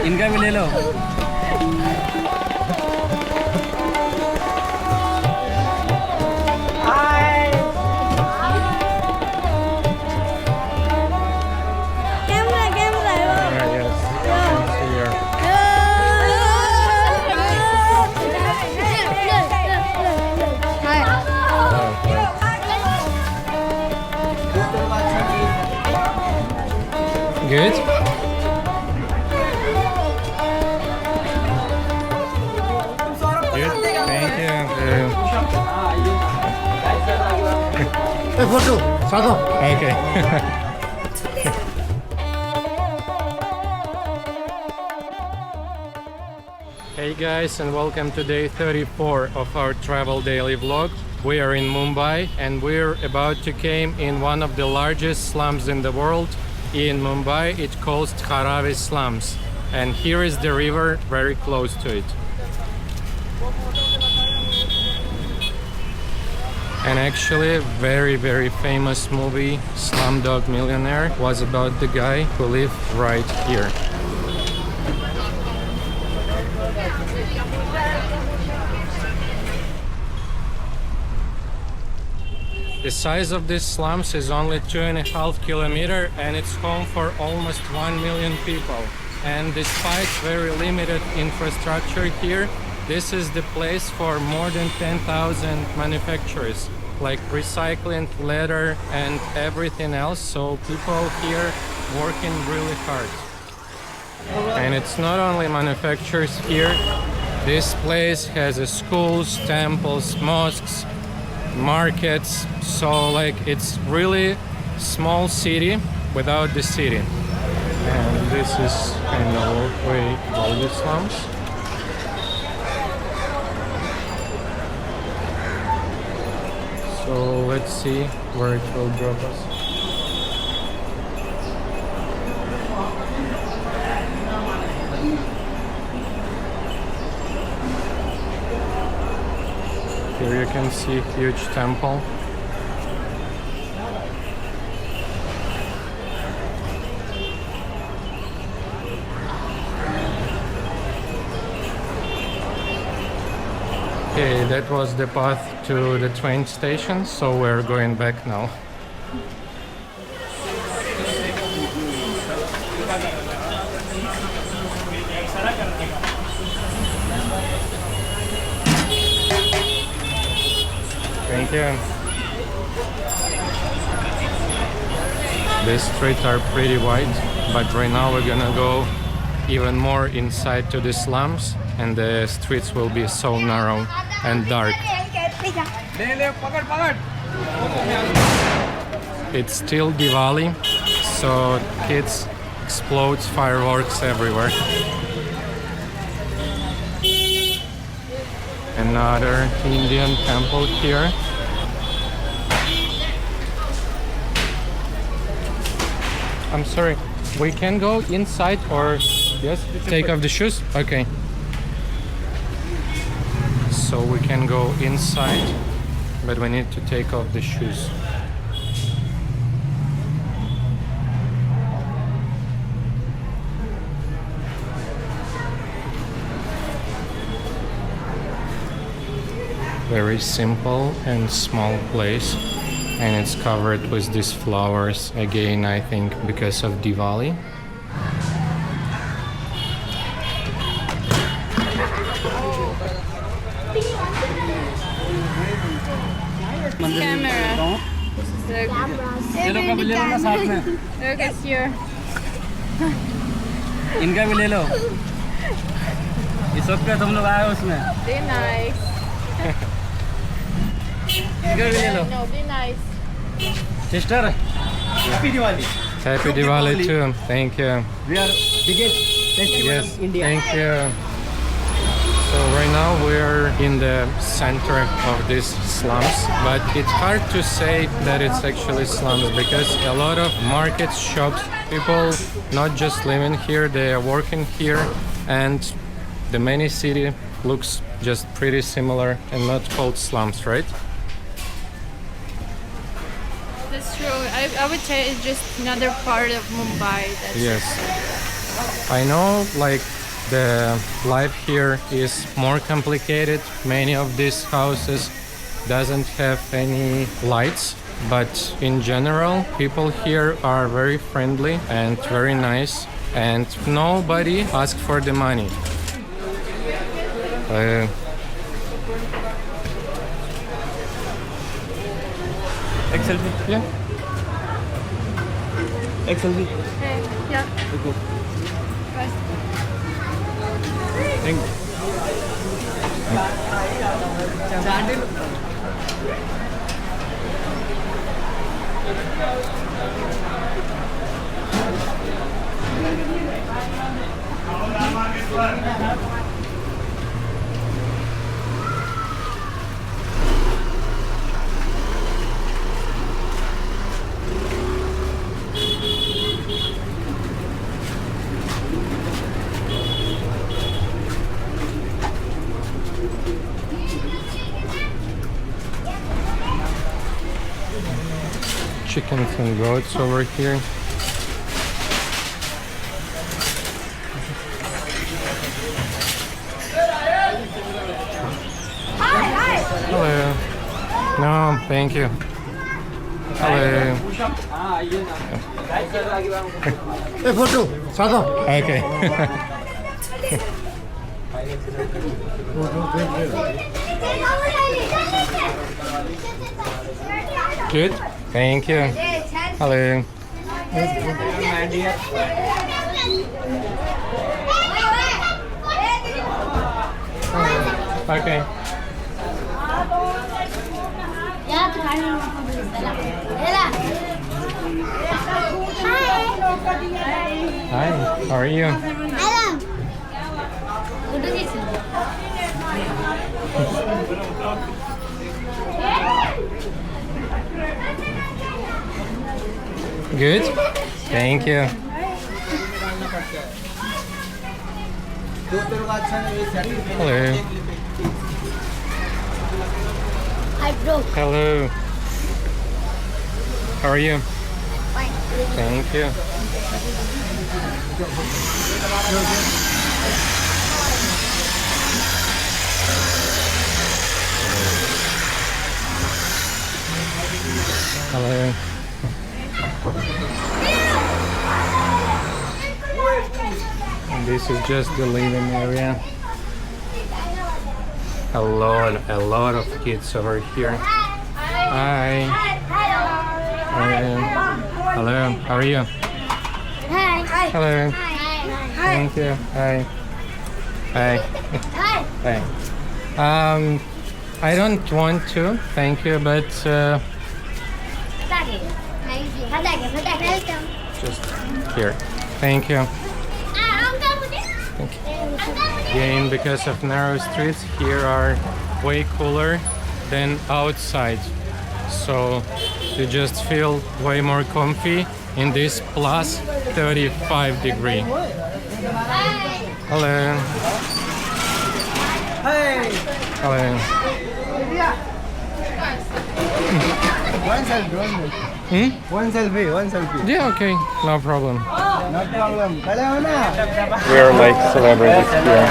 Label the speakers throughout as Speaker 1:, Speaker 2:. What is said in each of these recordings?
Speaker 1: इनका भी ले लो।
Speaker 2: Good? Good? Thank you.
Speaker 3: Hey, photo. Sado.
Speaker 2: Okay. Hey guys, and welcome to day 34 of our travel daily vlog. We are in Mumbai and we're about to came in one of the largest slums in the world. In Mumbai, it's called Dharavi Slums, and here is the river very close to it. And actually, very famous movie, Slumdog Millionaire, was about the guy who lived right here. The size of these slums is only 2.5 kilometers and it's home for almost 1 million people. And despite very limited infrastructure here, this is the place for more than 10,000 manufacturers, like recycling, leather and everything else. So people here working really hard. And it's not only manufacturers here. This place has schools, temples, mosques, markets, so like it's really small city without the city. And this is kind of way all the slums. So let's see where it will drop us. Here you can see a huge temple. Okay, that was the path to the train station, so we're going back now. Thank you. These streets are pretty wide, but right now we're gonna go even more inside to the slums, and the streets will be so narrow and dark. It's still Diwali, so kids explode fireworks everywhere. Another Indian temple here. I'm sorry, we can go inside or yes? Take off the shoes? Okay. So we can go inside, but we need to take off the shoes. Very simple and small place, and it's covered with these flowers again, I think because of Diwali.
Speaker 4: Camera. Look at here.
Speaker 1: इनका भी ले लो। इस वक्त तुम लोग आए उसमें।
Speaker 4: Be nice.
Speaker 1: इनका भी ले लो।
Speaker 4: No, be nice.
Speaker 1: Sister, happy Diwali.
Speaker 2: Happy Diwali too. Thank you.
Speaker 1: We are biggest festival
Speaker 2: Yes,
Speaker 1: in India.
Speaker 2: thank you. So right now we're in the center of these slums, but it's hard to say that it's actually slums because a lot of markets, shops, people not just living here, they are working here, and the many city looks just pretty similar and not called slums, right?
Speaker 4: That's true. I would say it's just another part of Mumbai. That's
Speaker 2: Yes. I know like the life here is more complicated. Many of these houses doesn't have any lights, but in general people here are very friendly and very nice, and nobody asks for the money.
Speaker 1: XLV.
Speaker 2: Yeah.
Speaker 1: XLV.
Speaker 4: Yeah.
Speaker 1: Okay. Thank you.
Speaker 2: Chickens and goats over here. Hello. No, thank you. Hello.
Speaker 3: A photo सादा
Speaker 2: Okay. Good. Thank you. Hello. Okay. Hi. How are you? Good. Thank you. Hello.
Speaker 5: Hi, bro.
Speaker 2: Hello. How are you?
Speaker 5: Fine.
Speaker 2: Thank you. Hello. And this is just the living area. A lot of kids over here. Hi. Hello. How are you?
Speaker 5: Hi.
Speaker 2: Hello.
Speaker 5: Hi.
Speaker 2: Thank you. Hi. Hi.
Speaker 5: Hi.
Speaker 2: Hi. I don't want to, thank you, but just here. Thank you. Again, because of narrow streets, here are way cooler than outside. So you just feel way more comfy in this plus 35 degree. Hello.
Speaker 3: Hey,
Speaker 2: Hello.
Speaker 3: one selfie. One selfie.
Speaker 2: Yeah, okay, no problem.
Speaker 3: No problem.
Speaker 2: We are like celebrities here.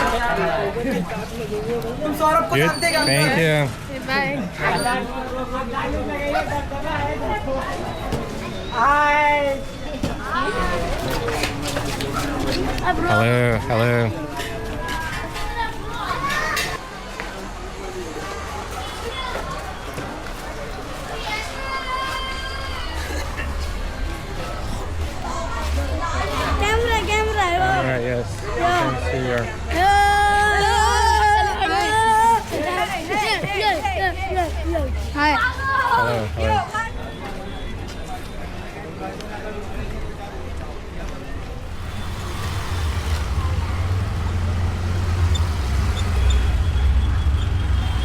Speaker 2: Good, thank you.
Speaker 4: Bye.
Speaker 2: Hello, hello.
Speaker 5: Camera.
Speaker 2: Alright, yes. You can see your.
Speaker 4: Hi.
Speaker 2: Hello, hello.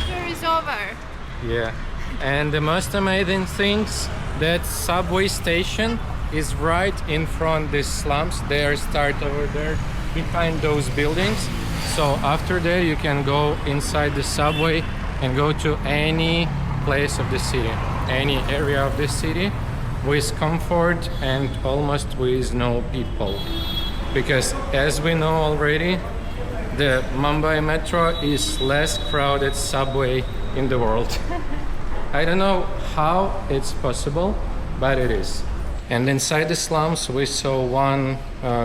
Speaker 4: Tour is over.
Speaker 2: Yeah, and the most amazing things, that subway station is right in front these slums. They start over there behind those buildings. So after that you can go inside the subway and go to any place of the city, any area of the city with comfort and almost with no people. because as we know already, the Mumbai metro is less crowded subway in the world. I don't know how it's possible, but it is. And inside the slums we saw one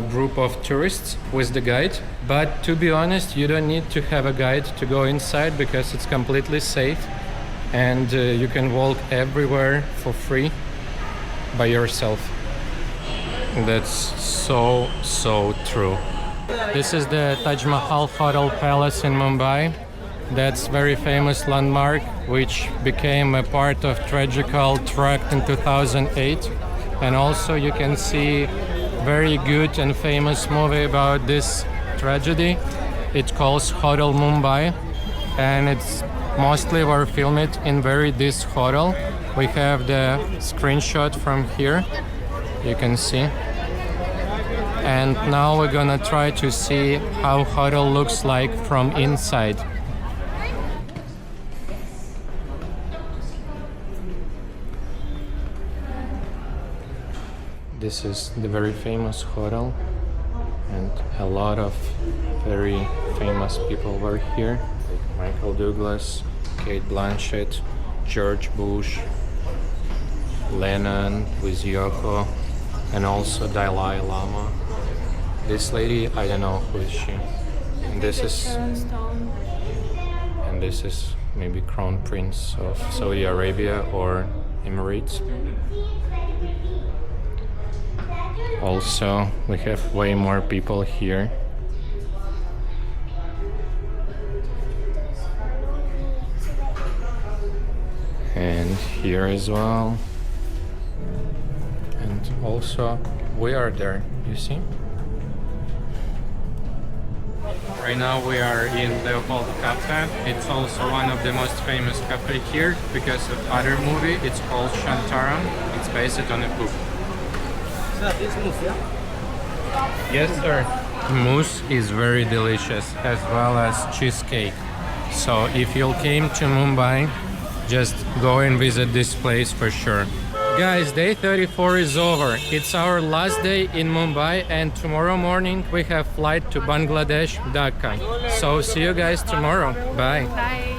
Speaker 2: group of tourists with the guide, but to be honest, you don't need to have a guide to go inside because it's completely safe and you can walk everywhere for free by yourself. That's so true. This is the Taj Mahal Hotel Palace in Mumbai. That's very famous landmark which became a part of tragical tract in 2008. And also you can see very good and famous movie about this tragedy. It calls Hotel Mumbai, and it's mostly were filmed in this hotel. We have the screenshot from here, you can see. And now we're gonna try to see how hotel looks like from inside. This is the very famous hotel, and a lot of very famous people were here. Michael Douglas, Kate Blanchett, George Bush, Lennon with Yoko, and also Dalai Lama. This lady, I don't know who is she. And this is maybe Crown Prince of Saudi Arabia or Emirates. Also, we have way more people here. And here as well. And also, we are there, you see? Right now we are in Leopold Cafe. It's also one of the most famous cafe here because of other movie. It's called Shantaram. It's based on a book. Yes, sir. Mousse is very delicious, as well as cheesecake. So if you came to Mumbai, just go and visit this place for sure. Guys, day 34 is over. It's our last day in Mumbai, and tomorrow morning we have flight to Bangladesh, Dhaka. So see you guys tomorrow. Bye.
Speaker 4: Bye.